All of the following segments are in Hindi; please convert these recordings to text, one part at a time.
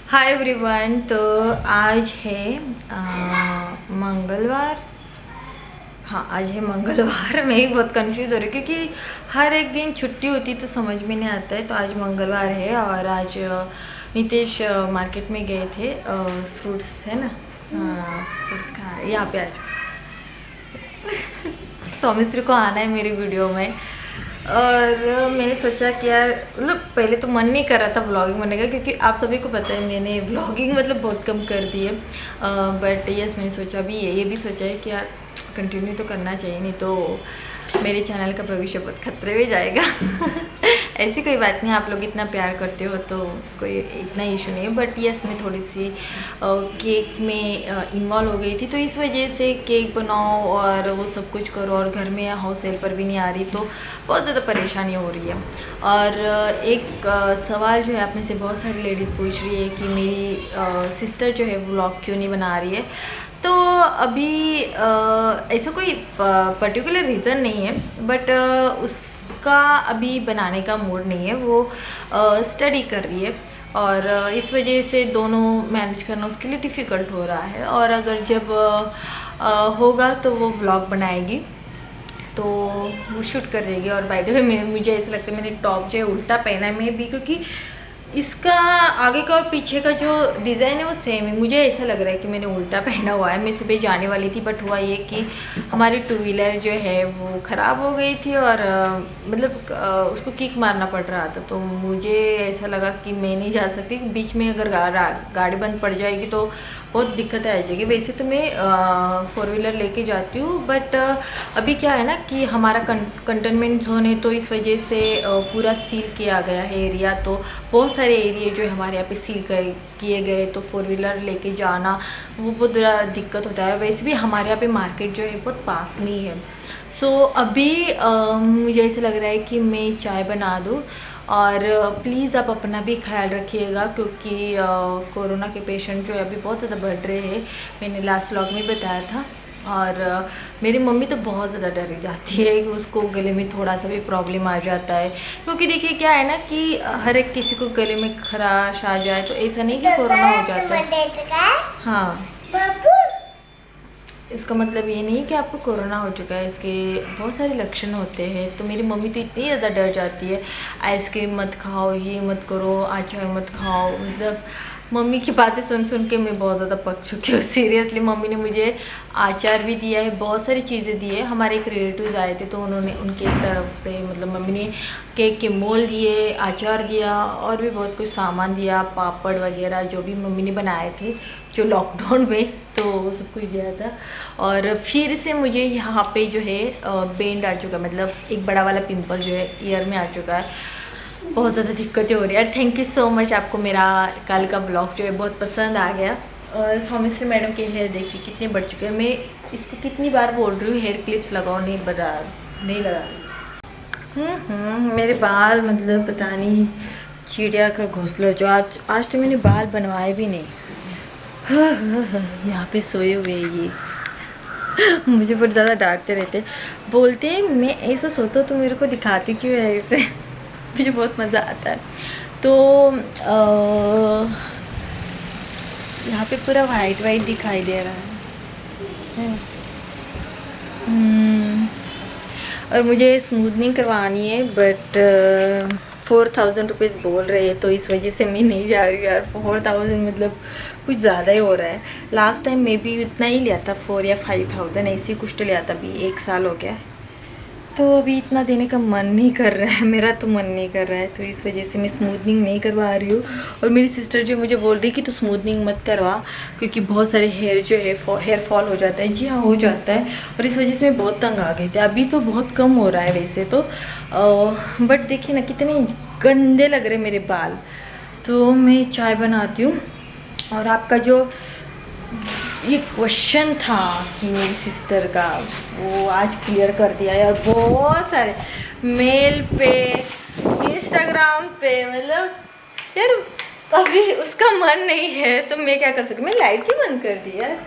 Hi everyone. तो आज है मंगलवार। हाँ, आज है मंगलवार। मैं ही बहुत कंफ्यूज हो रही हूँ क्योंकि हर एक दिन छुट्टी होती तो समझ में नहीं आता है। तो आज मंगलवार है और आज नितेश मार्केट में गए थे। फ्रूट्स है ना, फ्रूट्स कहाँ है, यहाँ पे आज सौमिश्री को आना है मेरी वीडियो में। और मैंने सोचा कि यार मतलब पहले तो मन नहीं कर रहा था व्लॉगिंग करने का, क्योंकि आप सभी को पता है मैंने व्लॉगिंग मतलब बहुत कम कर दी है। बट यस, मैंने सोचा भी ये भी सोचा है कि यार कंटिन्यू तो करना चाहिए, नहीं तो मेरे चैनल का भविष्य बहुत खतरे में जाएगा। ऐसी कोई बात नहीं, आप लोग इतना प्यार करते हो तो कोई इतना इशू नहीं है। बट यस, मैं थोड़ी सी केक में इन्वॉल्व हो गई थी, तो इस वजह से केक बनाओ और वो सब कुछ करो और घर में हाउस हेल्पर भी नहीं आ रही, तो बहुत ज़्यादा परेशानी हो रही है। और एक सवाल जो है आप में से बहुत सारी लेडीज़ पूछ रही है कि मेरी सिस्टर जो है व्लॉग क्यों नहीं बना रही है। तो अभी ऐसा कोई पर्टिकुलर रीज़न नहीं है, बट उसका अभी बनाने का मूड नहीं है। वो स्टडी कर रही है और इस वजह से दोनों मैनेज करना उसके लिए डिफ़िकल्ट हो रहा है। और अगर जब होगा तो वो व्लॉग बनाएगी, तो वो शूट कर देगी। और बाय द वे मुझे ऐसा लगता है मैंने टॉप जो है उल्टा पहना है मैं भी, क्योंकि इसका आगे का और पीछे का जो डिज़ाइन है वो सेम है। मुझे ऐसा लग रहा है कि मैंने उल्टा पहना हुआ है। मैं सुबह जाने वाली थी, बट हुआ ये कि हमारी टू व्हीलर जो है वो ख़राब हो गई थी और मतलब उसको किक मारना पड़ रहा था। तो मुझे ऐसा लगा कि मैं नहीं जा सकती, बीच में अगर गाड़ी बंद पड़ जाएगी तो बहुत दिक्कत आ जाएगी। वैसे तो मैं 4 व्हीलर लेके जाती हूँ, बट अभी क्या है ना कि हमारा कंटेनमेंट जोन है, तो इस वजह से पूरा सील किया गया है एरिया। तो बहुत सारे एरिया जो है हमारे यहाँ पे सील किए गए, तो 4 व्हीलर लेके जाना वो बहुत बड़ा दिक्कत होता है। वैसे भी हमारे यहाँ पे मार्केट जो है बहुत पास में ही है। सो अभी मुझे ऐसा लग रहा है कि मैं चाय बना दूँ। और प्लीज़ आप अपना भी ख्याल रखिएगा, क्योंकि कोरोना के पेशेंट जो है अभी बहुत ज़्यादा बढ़ रहे हैं। मैंने लास्ट व्लॉग में बताया था। और मेरी मम्मी तो बहुत ज़्यादा डर जाती है कि उसको गले में थोड़ा सा भी प्रॉब्लम आ जाता है, क्योंकि देखिए क्या है ना कि हर एक किसी को गले में खराश आ जाए तो ऐसा नहीं कि कोरोना हो जाता है। हाँ, इसका मतलब ये नहीं कि आपको कोरोना हो चुका है, इसके बहुत सारे लक्षण होते हैं। तो मेरी मम्मी तो इतनी ज़्यादा डर जाती है, आइसक्रीम मत खाओ, ये मत करो, अचार मत खाओ। मतलब मम्मी की बातें सुन सुन के मैं बहुत ज़्यादा पक चुकी हूँ सीरियसली। मम्मी ने मुझे अचार भी दिया है, बहुत सारी चीज़ें दी है। हमारे एक रिलेटिव्स आए थे, तो उन्होंने उनके तरफ से मतलब मम्मी ने केक के मोल दिए, अचार दिया और भी बहुत कुछ सामान दिया, पापड़ वगैरह जो भी मम्मी ने बनाए थे जो लॉकडाउन में, तो वो सब कुछ दिया था। और फिर से मुझे यहाँ पे जो है बेंड आ चुका है, मतलब एक बड़ा वाला पिंपल जो है ईयर में आ चुका है। बहुत ज़्यादा दिक्कतें हो रही है। थैंक यू सो मच, आपको मेरा कल का ब्लॉग जो है बहुत पसंद आ गया। और सौमिश्री मैडम के हेयर देखिए कितने बढ़ चुके हैं। मैं इसको कितनी बार बोल रही हूँ हेयर क्लिप्स लगाओ, नहीं लगा रही। मेरे बाल मतलब पता नहीं चिड़िया का घोंसला, जो आज तो मैंने बाल बनवाए भी नहीं। यहाँ पे सोए हुए ये मुझे बहुत ज़्यादा डांटते रहते, बोलते हैं मैं ऐसा सोता तो मेरे को दिखाती क्यों है ऐसे। मुझे बहुत मज़ा आता है। तो यहाँ पे पूरा वाइट वाइट दिखाई दे रहा है। और मुझे स्मूथनिंग करवानी है, बट 4000 रुपीज़ बोल रहे हैं, तो इस वजह से मैं नहीं जा रही यार। 4000 मतलब कुछ ज़्यादा ही हो रहा है। लास्ट टाइम मैं भी उतना ही लिया था, 4 या 5000 ऐसे कुछ तो लिया था। अभी 1 साल हो गया, तो अभी इतना देने का मन नहीं कर रहा है, मेरा तो मन नहीं कर रहा है। तो इस वजह से मैं स्मूथनिंग नहीं करवा रही हूँ। और मेरी सिस्टर जो मुझे बोल रही कि तो स्मूथनिंग मत करवा, क्योंकि बहुत सारे हेयर जो है हेयर फॉल हो जाता है। जी हाँ, हो जाता है। और इस वजह से मैं बहुत तंग आ गई थी। अभी तो बहुत कम हो रहा है वैसे तो, बट देखिए ना कितने गंदे लग रहे मेरे बाल। तो मैं चाय बनाती हूँ। और आपका जो ये क्वेश्चन था कि मेरी सिस्टर का, वो आज क्लियर कर दिया है। और बहुत सारे मेल पे, इंस्टाग्राम पे, मतलब यार अभी उसका मन नहीं है तो मैं क्या कर सकती। मैं लाइट ही बंद कर दी यार।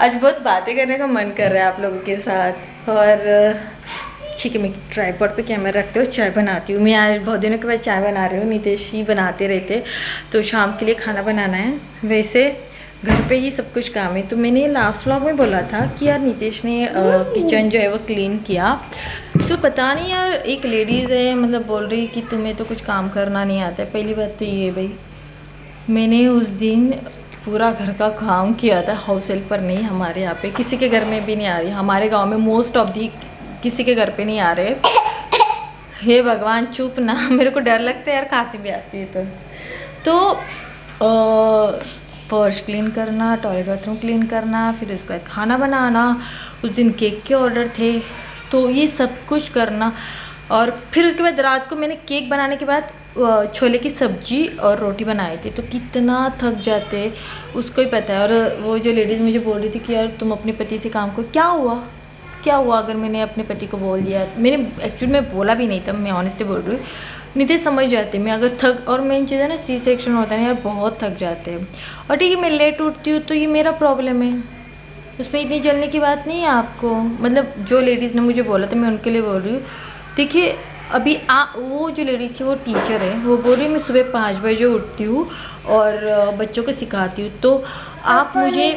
आज बहुत बातें करने का मन कर रहा है आप लोगों के साथ। और ठीक है, मैं ट्राइपॉड पे कैमरा रखते हो, चाय बनाती हूँ। मैं आज बहुत दिनों के बाद चाय बना रही हूँ, नितेश ही बनाते रहते, तो शाम के लिए खाना बनाना है। वैसे घर पे ही सब कुछ काम है। तो मैंने लास्ट व्लॉग में बोला था कि यार नितेश ने किचन जो है वो क्लीन किया, तो पता नहीं यार, एक लेडीज़ है मतलब बोल रही कि तुम्हें तो कुछ काम करना नहीं आता है। पहली बात तो ये भाई, मैंने उस दिन पूरा घर का काम किया था, हाउस हेल्पर नहीं, हमारे यहाँ पे किसी के घर में भी नहीं आ रही, हमारे गांव में मोस्ट ऑफ दी किसी के घर पे नहीं आ रहे। हे भगवान चुप ना, मेरे को डर लगता है यार, खांसी भी आती है तो फर्श क्लीन करना, टॉयलेट बाथरूम क्लीन करना, फिर उसके बाद खाना बनाना, उस दिन केक के ऑर्डर थे तो ये सब कुछ करना, और फिर उसके बाद रात को मैंने केक बनाने के बाद छोले की सब्जी और रोटी बनाई थी। तो कितना थक जाते उसको ही पता है। और वो जो लेडीज़ मुझे बोल रही थी कि यार तुम अपने पति से काम करो, क्या हुआ अगर मैंने अपने पति को बोल दिया। मैंने एक्चुअली मैं बोला भी नहीं था, मैं ऑनेस्टली बोल रही हूँ, नहीं तो समझ जाते मैं अगर थक, और मेन चीज़ है ना सी सेक्शन होता है ना यार, बहुत थक जाते हैं। और ठीक है मैं लेट उठती हूँ तो ये मेरा प्रॉब्लम है, उसमें इतनी जलने की बात नहीं है आपको। मतलब जो लेडीज़ ने मुझे बोला था मैं उनके लिए बोल रही हूँ। देखिए अभी वो जो लेडीज़ थी वो टीचर है, वो बोल रही मैं सुबह 5 बजे उठती हूँ और बच्चों को सिखाती हूँ, तो आप मुझे,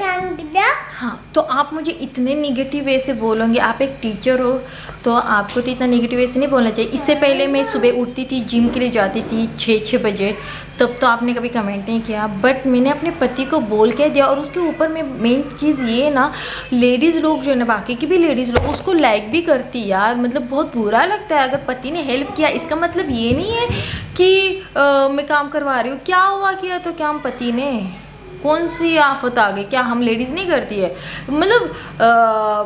हाँ तो आप मुझे इतने निगेटिव वे से बोलोगे। आप एक टीचर हो तो आपको तो इतना निगेटिव वे से नहीं बोलना चाहिए। इससे पहले मैं सुबह उठती थी, जिम के लिए जाती थी 6 बजे, तब तो आपने कभी कमेंट नहीं किया, बट मैंने अपने पति को बोल के दिया। और उसके ऊपर में मेन चीज़ ये ना, लेडीज़ लोग जो है ना, बाकी की भी लेडीज़ लोग उसको लाइक भी करती यार, मतलब बहुत बुरा लगता है। अगर पति ने हेल्प किया इसका मतलब ये नहीं है कि मैं काम करवा रही हूँ। क्या हुआ किया तो क्या हम पति ने, कौन सी आफत आ गई, क्या हम लेडीज़ नहीं करती है? मतलब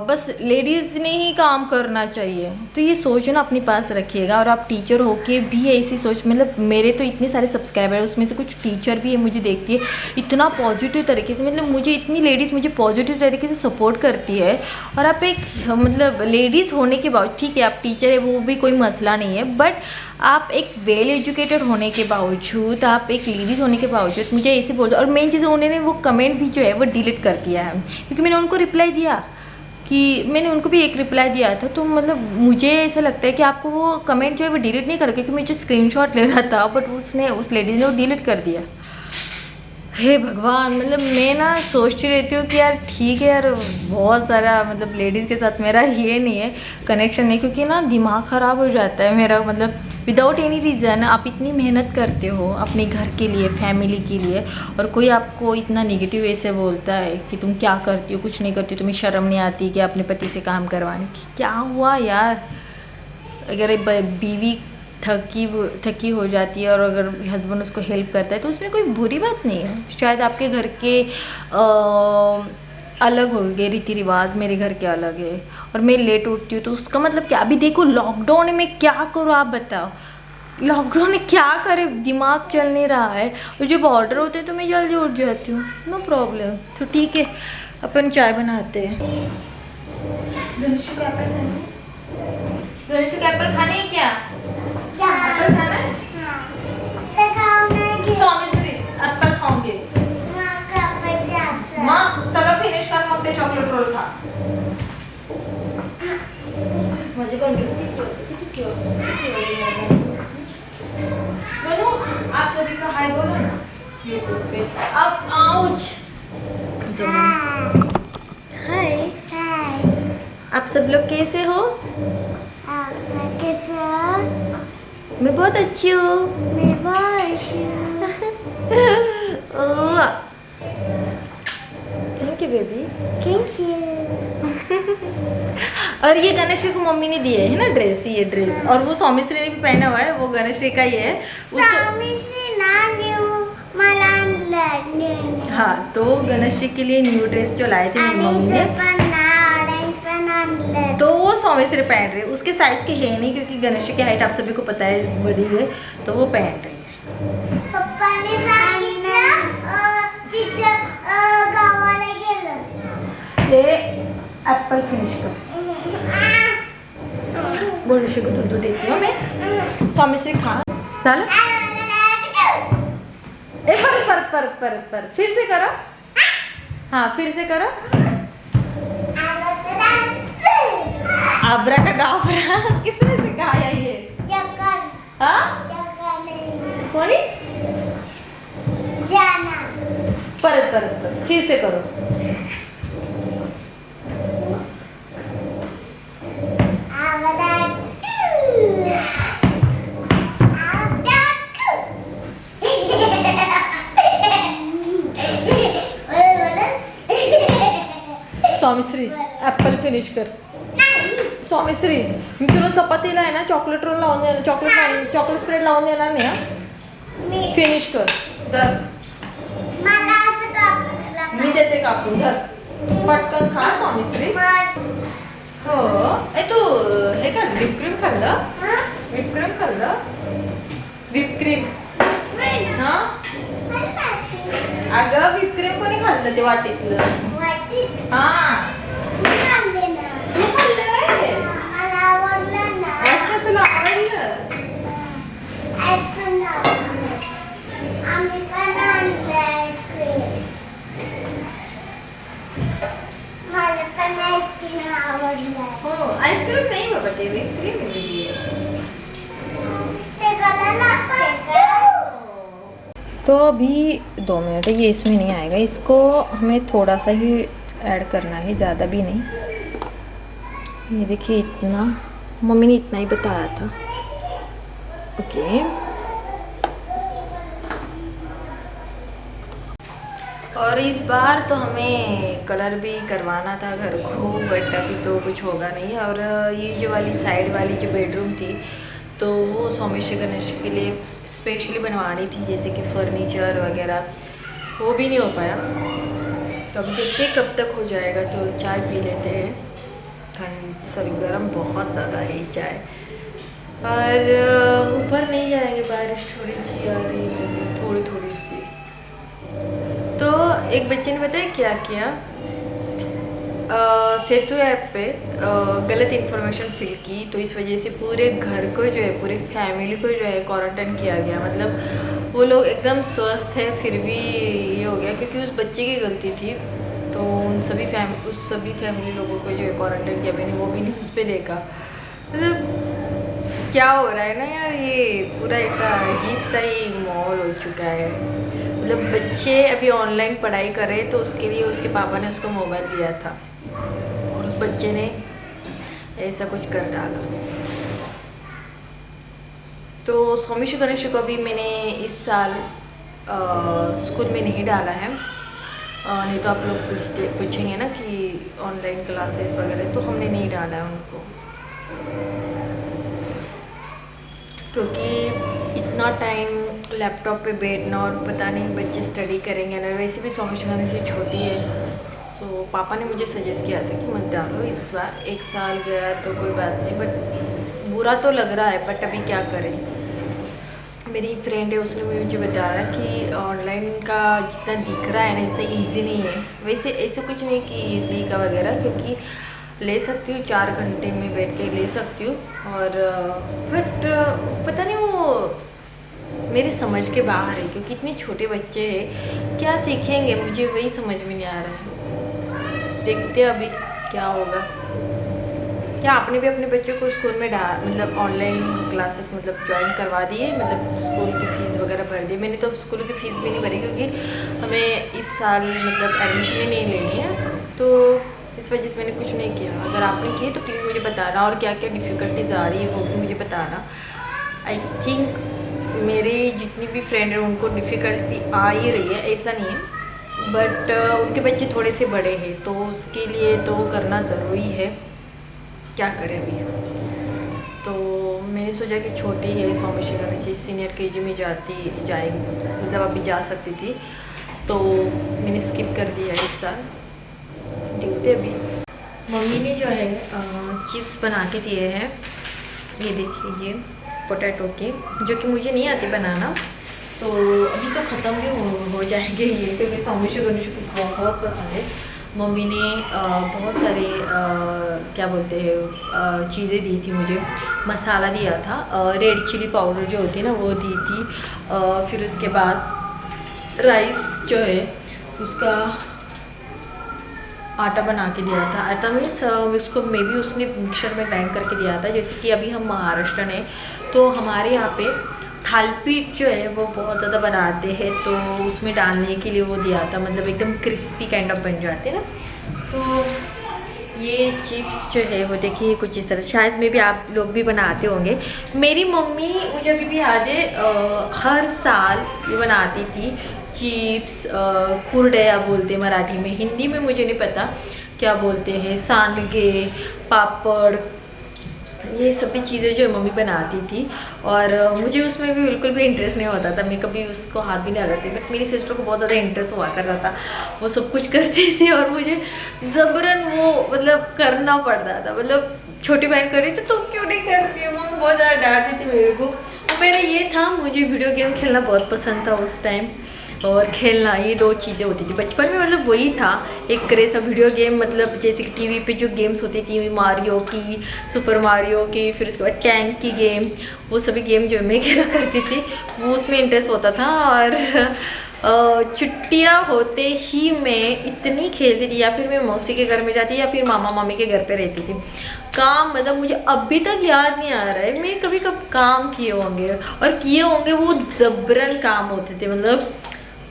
बस लेडीज़ ने ही काम करना चाहिए, तो ये सोच ना अपने पास रखिएगा। और आप टीचर हो के भी ऐसी सोच, मतलब मेरे तो इतने सारे सब्सक्राइबर है, उसमें से कुछ टीचर भी है, मुझे देखती है इतना पॉजिटिव तरीके से, मतलब मुझे इतनी लेडीज़ मुझे पॉजिटिव तरीके से सपोर्ट करती है। और आप एक मतलब लेडीज़ होने के बाद, ठीक है आप टीचर है वो भी कोई मसला नहीं है, बट आप एक वेल एजुकेटेड होने के बावजूद, आप एक लेडीज़ होने के बावजूद मुझे ऐसे बोल दो। और मेन चीज़ उन्होंने वो कमेंट भी जो है वो डिलीट कर दिया है, क्योंकि मैंने उनको रिप्लाई दिया कि मैंने उनको भी एक रिप्लाई दिया था। तो मतलब मुझे ऐसा लगता है कि आपको वो कमेंट जो है वो डिलीट नहीं कर, क्योंकि मुझे स्क्रीनशॉट लेना था, बट उसने उस लेडीज़ ने वो डिलीट कर दिया। हे भगवान, मतलब मैं ना सोचती रहती हूँ कि यार ठीक है यार, बहुत सारा मतलब लेडीज़ के साथ मेरा ये नहीं है कनेक्शन नहीं, क्योंकि ना दिमाग ख़राब हो जाता है मेरा। मतलब विदाउट एनी रीज़न आप इतनी मेहनत करते हो अपने घर के लिए, फैमिली के लिए, और कोई आपको इतना नेगेटिव वे से बोलता है कि तुम क्या करती हो, कुछ नहीं करती, तुम्हें शर्म नहीं आती कि अपने पति से काम करवाने की। क्या हुआ यार, अगर बीवी थकी हो जाती है और अगर हस्बैंड उसको हेल्प करता है तो उसमें कोई बुरी बात नहीं है। शायद आपके घर के अलग हो गए रीति रिवाज, मेरे घर के अलग है, और मैं लेट उठती हूँ तो उसका मतलब क्या। अभी देखो लॉकडाउन में क्या करूँ आप बताओ, लॉकडाउन में क्या करे, दिमाग चल नहीं रहा है। और जब ऑर्डर होते हैं तो मैं जल्दी उठ जाती हूँ, नो प्रॉब्लम। तो ठीक है अपन चाय बनाते हैं। गणेश के एप्पल खाने हैं क्या? एप्पल खाना है? एप्पल खाऊंगे माँ, सगळं फिनिश कर मग ते चॉकलेट रोल खा। माझे गणू आप सभी को हाय बोलो ना यूट्यूब पे। अब आउच, हाय आप सब लोग कैसे हो? कैसे हो? मैं बहुत अच्छी हूँ। मैं बहुत अच्छी हूँ। Thank you baby. Thank you. और ये गणेश को मम्मी ने दिए है ना ड्रेस, ये ड्रेस, और वो सौमिश्री ने भी पहना हुआ है, वो गणेश का ही है। हाँ तो गणेश के लिए न्यू ड्रेस जो लाए थे मेरी मम्मी ने, तो वो सौमिश्री पहन रही है। उसके साइज के है नहीं, क्योंकि गणेश की हाइट आप सभी को पता है बड़ी है, तो वो पहन रही है। पप्पा ने गावाला गेलं। ये एप्पल फिनिश कर गणेश को दूध देती हूँ मैं। सौमिश्री खा चल, पर फिर से करो, हाँ फिर से करो। आबरा का डाबरा किसने सिखाया ये? हाँ कोनी? जाना परत परत परत फिर से करो. स्वामीश्री ॲपल फिनिश कर. स्वामीश्री मी तुला चपातीला आहे ना चॉकलेट रोल लावून देणार, चॉकलेट स्प्रेड लावून देणार नाही हा. फिनिश कर. धर मला असं कापायला मी देते कापून. धर पटकन खा स्वामीश्री. हो ए तू हे खाल्लं व्हिपक्रीम खाल्लं? व्हिपक्रीम खाल्लं? व्हिपक्रीम हा अगं व्हिपक्रीम कोणी खाल्लं ते वाटीतलं? हा तू खाल्लं आहे? मला आवडलं ना. अच्छा तुला आवडलं? आईस्क्रीम आवडलं. आम्ही पण आणलं आईस्क्रीम. मला पण आईस्क्रीम आवडलं. हो आईस्क्रीम नाही बाबा ते व्हिपक्रीम आहे. ते गला लागतंय का? तो अभी 2 मिनट है, ये इसमें नहीं आएगा. इसको हमें थोड़ा सा ही ऐड करना है, ज़्यादा भी नहीं. ये देखिए इतना, मम्मी ने इतना ही बताया था. ओके और इस बार तो हमें कलर भी करवाना था घर को, बट अभी तो कुछ होगा नहीं. और ये जो वाली साइड वाली जो बेडरूम थी तो वो सोमेश गणेश के लिए स्पेशली बनवानी थी, जैसे कि फर्नीचर वगैरह, वो भी नहीं हो पाया. तो अभी देखते हैं कब तक हो जाएगा. तो चाय पी लेते हैं. गर्म बहुत ज़्यादा है चाय. और ऊपर नहीं जाएंगे, बारिश थोड़ी सी आ रही है, थोड़ी थोड़ी सी. तो एक बच्चे ने बताया क्या किया, सेतु ऐप पे गलत इन्फॉर्मेशन फिल की, तो इस वजह से पूरे घर को जो है, पूरी फैमिली को जो है क्वारंटाइन किया गया. मतलब वो लोग एकदम स्वस्थ है फिर भी ये हो गया क्योंकि उस बच्चे की गलती थी. तो उस सभी फैमिली लोगों को जो है क्वारंटाइन किया. मैंने वो भी न्यूज़ पे देखा. मतलब क्या हो रहा है ना यार, ये पूरा ऐसा अजीब सा ही माहौल हो चुका है. मतलब बच्चे अभी ऑनलाइन पढ़ाई कर रहे, तो उसके लिए उसके पापा ने उसको मोबाइल दिया था और उस बच्चे ने ऐसा कुछ कर डाला. तो सोमेश गणेश को भी मैंने इस साल स्कूल में नहीं डाला है. नहीं तो आप लोग पूछेंगे ना कि ऑनलाइन क्लासेस वगैरह, तो हमने नहीं डाला है उनको क्योंकि इतना टाइम लैपटॉप पे बैठना और पता नहीं बच्चे स्टडी करेंगे ना. वैसे भी सोमेश गणेश से छोटी है, सो पापा ने मुझे सजेस्ट किया था कि मत डालो इस बार. 1 साल गया तो कोई बात नहीं, बट बुरा तो लग रहा है. बट अभी क्या करें. मेरी फ्रेंड है, उसने मुझे बताया कि ऑनलाइन का जितना दिख रहा है ना इतना इजी नहीं है. वैसे ऐसे कुछ नहीं कि इजी का वगैरह, क्योंकि ले सकती हूँ 4 घंटे में बैठ के ले सकती हूँ. और बट पता नहीं वो मेरी समझ के बाहर है, क्योंकि इतने छोटे बच्चे हैं, क्या सीखेंगे मुझे वही समझ में नहीं आ रहा है. देखते हैं अभी क्या होगा. क्या आपने भी अपने बच्चों को स्कूल में मतलब ऑनलाइन क्लासेस मतलब ज्वाइन करवा दिए, मतलब स्कूल की फ़ीस वगैरह भर दी? मैंने तो स्कूल की फ़ीस भी नहीं भरी क्योंकि हमें इस साल मतलब एडमिशन ही नहीं लेनी है, तो इस वजह से मैंने कुछ नहीं किया. अगर आपने किए तो प्लीज़ मुझे बताना, और क्या क्या डिफ़िकल्टीज आ रही है वो भी मुझे बताना. आई थिंक मेरी जितनी भी फ्रेंड है उनको डिफ़िकल्टी आ ही रही है, ऐसा नहीं है, बट उनके बच्चे थोड़े से बड़े हैं तो उसके लिए तो करना ज़रूरी है. क्या करें अभी. तो मैंने सोचा कि छोटी है, सोमेश गणेश सीनियर केजी में जाएगी, मतलब अभी जा सकती थी, तो मैंने स्किप कर दिया इस साल. देखते अभी. मम्मी ने जो है चिप्स बना के दिए हैं, ये देखिए पोटैटो के, जो कि मुझे नहीं आती बनाना. तो अभी तो ख़त्म भी हो जाएंगे ये, क्योंकि सोमेश गणेश को बहुत पसंद है. मम्मी ने बहुत सारे क्या बोलते हैं चीज़ें दी थी मुझे. मसाला दिया था, रेड चिली पाउडर जो होती है ना वो दी थी. फिर उसके बाद राइस जो है उसका आटा बना के दिया था। आटा मीन्स उसको मे बी उसने मिक्सर में ग्राइंड करके दिया था। जैसे कि अभी हम महाराष्ट्र हैं तो हमारे यहाँ पे थालपीठ जो है वो बहुत ज़्यादा बनाते हैं, तो उसमें डालने के लिए वो दिया था, मतलब एकदम क्रिस्पी काइंड ऑफ बन जाते हैं ना। तो ये चिप्स जो है वो देखिए कुछ इस तरह, शायद में भी आप लोग भी बनाते होंगे। मेरी मम्मी, मुझे अभी भी याद है, हर साल ये बनाती थी चिप्स, कुरडया बोलते हैं मराठी में, हिंदी में मुझे नहीं पता क्या बोलते हैं, सांडगे, पापड़, ये सभी चीज़ें जो मम्मी बनाती थी। और मुझे उसमें भी बिल्कुल भी इंटरेस्ट नहीं होता था, मैं कभी उसको हाथ भी नहीं लगाती, बट मेरी सिस्टर को बहुत ज़्यादा इंटरेस्ट हुआ करता था, वो सब कुछ करती थी और मुझे ज़बरन वो मतलब करना पड़ता था। मतलब छोटी बहन कर रही थी तो क्यों नहीं करती है, मम्मी बहुत ज़्यादा डांटती थी मेरे को। तो मेरा ये था, मुझे वीडियो गेम खेलना बहुत पसंद था उस टाइम, और खेलना, ये दो चीज़ें होती थी बचपन में। मतलब वही था एक क्रेज़ था वीडियो गेम, मतलब जैसे कि टीवी पे जो गेम्स होती थी मारियो की, सुपर मारियो की, फिर उसके बाद टैंक की गेम, वो सभी गेम जो मैं खेला करती थी वो उसमें इंटरेस्ट होता था। और छुट्टियाँ होते ही मैं इतनी खेलती थी, या फिर मैं मौसी के घर में जाती या फिर मामा मामी के घर पे रहती थी। काम मतलब मुझे अभी तक याद नहीं आ रहा है मैं कभी कब काम किए होंगे, और किए होंगे वो जबरन काम होते थे, मतलब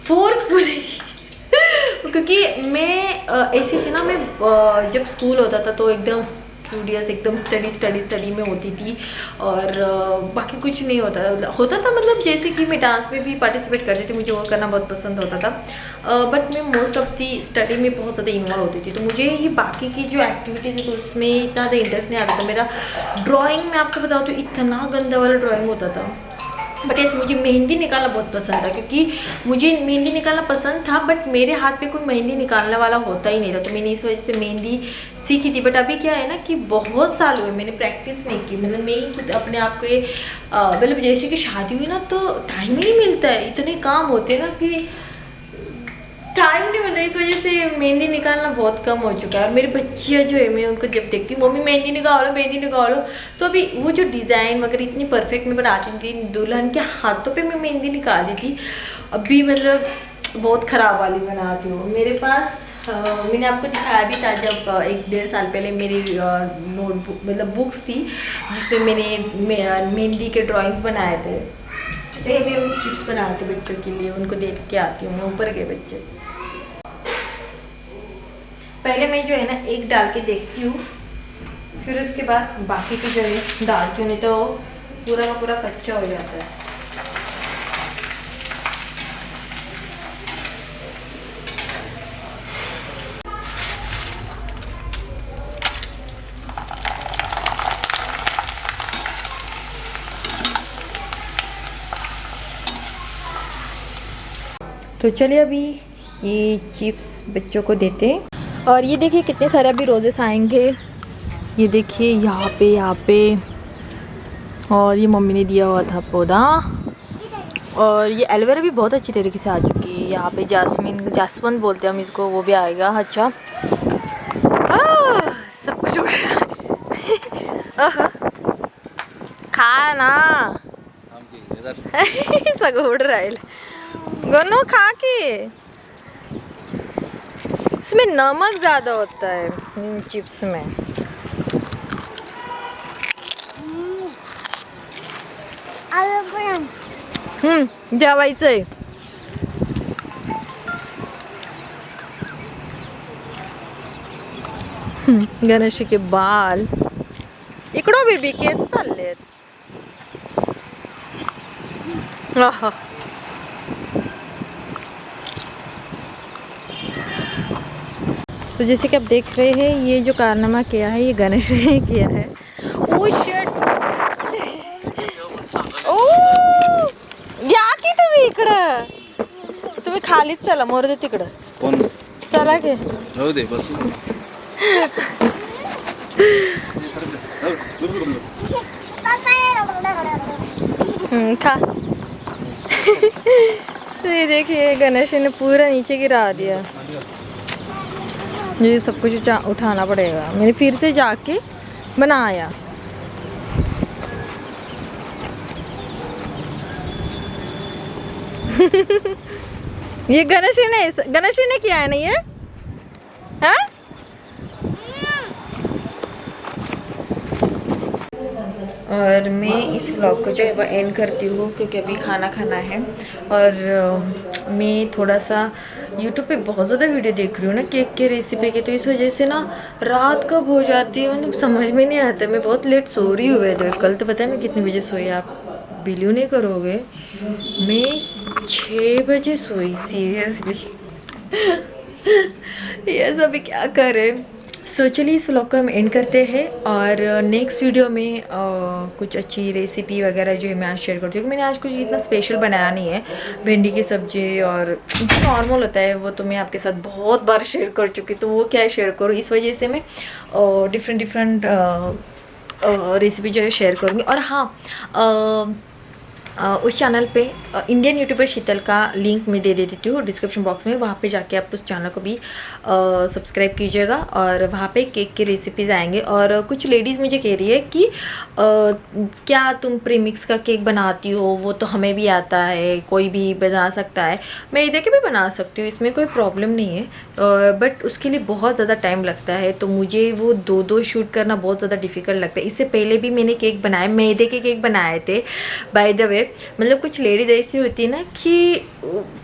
फोर्सफुली क्योंकि मैं ऐसी थी ना, मैं जब स्कूल होता था तो एकदम स्टूडियस, एकदम स्टडी में होती थी, और बाकी कुछ नहीं होता था। मतलब जैसे कि मैं डांस में भी पार्टिसिपेट करती थी, मुझे वो करना बहुत पसंद होता था, बट मैं मोस्ट ऑफ दी स्टडी में बहुत ज़्यादा इन्वॉल्व होती थी, तो मुझे ये बाकी की जो एक्टिविटीज़ है तो उसमें इतना ज़्यादा इंटरेस्ट नहीं आता था। मेरा ड्राइंग में आपको बताऊँ तो इतना गंदा वाला ड्राइंग होता था। बट यस, मुझे मेहंदी निकालना बहुत पसंद था, क्योंकि मुझे मेहंदी निकालना पसंद था, बट मेरे हाथ पे कोई मेहंदी निकालने वाला होता ही नहीं था, तो मैंने इस वजह से मेहंदी सीखी थी। बट अभी क्या है ना कि बहुत साल हुए मैंने प्रैक्टिस नहीं की, मतलब मैं ही खुद अपने आप को मतलब जैसे कि शादी हुई ना तो टाइम ही नहीं मिलता है, इतने काम होते हैं ना कि टाइम नहीं मिलता, इस वजह से मेहंदी निकालना बहुत कम हो चुका है। और मेरी बच्चियाँ जो है, मैं उनको जब देखती हूँ मम्मी मेहंदी निकालो, तो अभी वो जो डिज़ाइन वगैरह इतनी परफेक्ट मैं बनाती थी, दुल्हन के हाथों पे मैं मेहंदी निकालती थी, अभी मतलब बहुत ख़राब वाली बनाती हूँ। मेरे पास मैंने आपको दिखाया भी था जब 1-1.5 साल पहले मेरी नोटबुक मतलब बुक्स थी जिसमें मैंने मेहंदी के ड्राइंग्स बनाए थे। तो ये भी हम चिप्स बनाए थे बच्चों के लिए, उनको देख के आती हूँ मैं, ऊपर गए बच्चे। पहले मैं जो है ना एक डाल के देखती हूँ, फिर उसके बाद बाकी की जो है डालती हूँ, नहीं तो पूरा का पूरा कच्चा हो जाता है। तो चलिए अभी ये चिप्स बच्चों को देते हैं। और ये देखिए कितने सारे अभी रोजेस आएंगे, ये देखिए यहाँ पे, और ये मम्मी ने दिया हुआ था पौधा, और ये एलोवेरा भी बहुत अच्छी तरीके से आ चुकी है। यहाँ पे जासवंत बोलते हैं हम इसको, वो भी आएगा। अच्छा सब कुछ उड़ रहा खा ना सगळं उड़ राहील गोनू, खा के। इसमें नमक ज़्यादा होता है इन चिप्स में। जेवायचंय। गणेश के बाल इकडं बेबी केस चाललेत। आहा तो जैसे कि आप देख रहे हैं ये जो कारनामा किया है ये गणेश ने किया है। ओ शिट, ओ या की तुम्ही इकडं, तुम्ही खालीच चला, मोर दे तिकडं कोण चला की राहू दे बस खा। तो ये देखिए गणेश ने पूरा नीचे गिरा दिया, ये सब कुछ उठाना पड़ेगा, मैंने फिर से जाके बनाया। ये गणेश ने किया है ना ये, हाँ और मैं इस व्लॉग को जो है वो एंड करती हूँ क्योंकि अभी खाना खाना है। और मैं थोड़ा सा यूट्यूब पे बहुत ज़्यादा वीडियो देख रही हूँ ना केक के रेसिपी के, तो इस वजह से ना रात कब हो जाती है मतलब समझ में नहीं आता। मैं बहुत लेट सो रही हूँ वैसे। कल तो पता है मैं कितने बजे सोई, आप बिलीव नहीं करोगे, मैं 6 बजे सोई सीरियसली। यस, अभी क्या करें। सो चलिए इस व्लॉग को हम एंड करते हैं और नेक्स्ट वीडियो में कुछ अच्छी रेसिपी वगैरह जो है मैं आज शेयर करती हूँ। मैंने आज कुछ इतना स्पेशल बनाया नहीं है, भिंडी की सब्जी और जो नॉर्मल होता है वो तो मैं आपके साथ बहुत बार शेयर कर चुकी, तो वो क्या शेयर करूँ। इस वजह से मैं डिफरेंट रेसिपी जो है शेयर करूँगी। और हाँ, उस चैनल पे इंडियन यूट्यूबर शीतल का लिंक मैं दे देती हूँ डिस्क्रिप्शन बॉक्स में, वहाँ पे जाके आप उस चैनल को भी सब्सक्राइब कीजिएगा। और वहाँ पे केक की रेसिपीज़ आएंगे। और कुछ लेडीज़ मुझे कह रही है कि क्या तुम प्रीमिक्स का केक बनाती हो, वो तो हमें भी आता है, कोई भी बना सकता है। मैं इधर के भी बना सकती हूँ, इसमें कोई प्रॉब्लम नहीं है, बट उसके लिए बहुत ज़्यादा टाइम लगता है, तो मुझे वो दो शूट करना बहुत ज़्यादा डिफ़िकल्ट लगता है। इससे पहले भी मैंने केक बनाए, मैदे के केक बनाए थे बाय द वे। मतलब कुछ लेडीज़ ऐसी होती है ना कि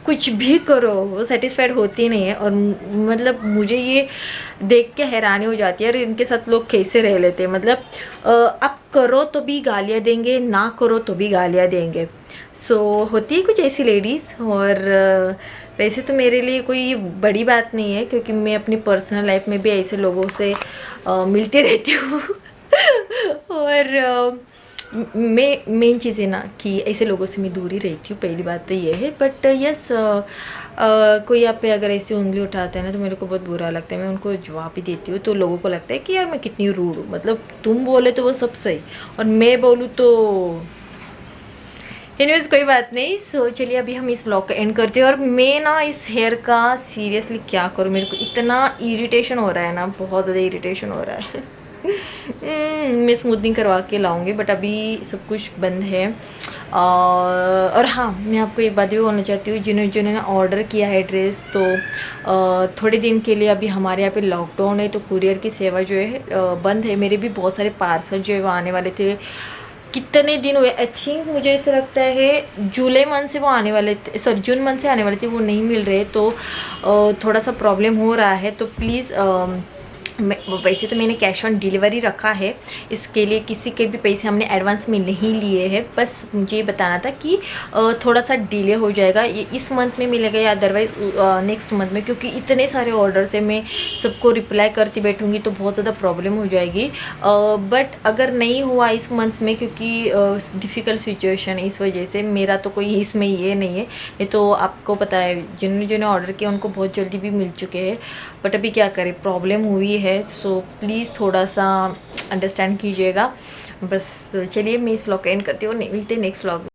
कुछ भी करो वो सेटिस्फाइड होती नहीं है। और मतलब मुझे ये देख के हैरानी हो जाती है, और इनके साथ लोग कैसे रह लेते हैं। मतलब आप करो तो भी गालियाँ देंगे, ना करो तो भी गालियाँ देंगे। सो होती है कुछ ऐसी लेडीज़। और वैसे तो मेरे लिए कोई बड़ी बात नहीं है क्योंकि मैं अपनी पर्सनल लाइफ में भी ऐसे लोगों से मिलती रहती हूँ। और मैं मेन चीज़ है ना कि ऐसे लोगों से मैं दूर ही रहती हूँ, पहली बात तो ये है। बट यस, कोई आप पे अगर ऐसी उंगली उठाता है ना तो मेरे को बहुत बुरा लगता है, मैं उनको जवाब ही देती हूँ। तो लोगों को लगता है कि यार मैं कितनी रूड हूँ, मतलब तुम बोले तो वो सब सही और मैं बोलूँ तो एनीवेज कोई बात नहीं। सो चलिए अभी हम इस व्लॉग का एंड करते हैं। और मैं ना इस हेयर का सीरियसली क्या करूँ, मेरे को इतना इरिटेशन हो रहा है ना, बहुत ज़्यादा इरिटेशन हो रहा है। मैं स्मूथनिंग करवा के लाऊंगी, बट अभी सब कुछ बंद है। और हाँ, मैं आपको एक बात भी बोलना चाहती हूँ, जिन्होंने ऑर्डर किया है ड्रेस, तो थोड़े दिन के लिए अभी हमारे यहाँ पे लॉकडाउन है, तो कुरियर की सेवा जो है बंद है। मेरे भी बहुत सारे पार्सल जो है वो आने वाले थे, कितने दिन हुए, आई थिंक मुझे ऐसा लगता है जुलाई मंथ से वो आने वाले थे, सॉरी जून मंथ से आने वाले थे, वो नहीं मिल रहे। तो थोड़ा सा प्रॉब्लम हो रहा है। तो प्लीज़ वैसे तो मैंने कैश ऑन डिलीवरी रखा है, इसके लिए किसी के भी पैसे हमने एडवांस में नहीं लिए हैं। बस मुझे ये बताना था कि थोड़ा सा डिले हो जाएगा, ये इस मंथ में मिलेगा या अदरवाइज नेक्स्ट मंथ में, क्योंकि इतने सारे ऑर्डर्स है, मैं सबको रिप्लाई करती बैठूंगी तो बहुत ज़्यादा प्रॉब्लम हो जाएगी। बट अगर नहीं हुआ इस मंथ में, क्योंकि डिफ़िकल्ट सिचुएशन है, इस वजह से मेरा तो कोई इसमें ये नहीं है। नहीं तो आपको पता है जिन्होंने ऑर्डर किया उनको बहुत जल्दी भी मिल चुके हैं, बट अभी क्या करें, प्रॉब्लम हुई है। सो प्लीज़ थोड़ा सा अंडरस्टैंड कीजिएगा। बस चलिए मैं इस व्लॉग को एंड करती हूँ, मिलते हैं नेक्स्ट व्लॉग में।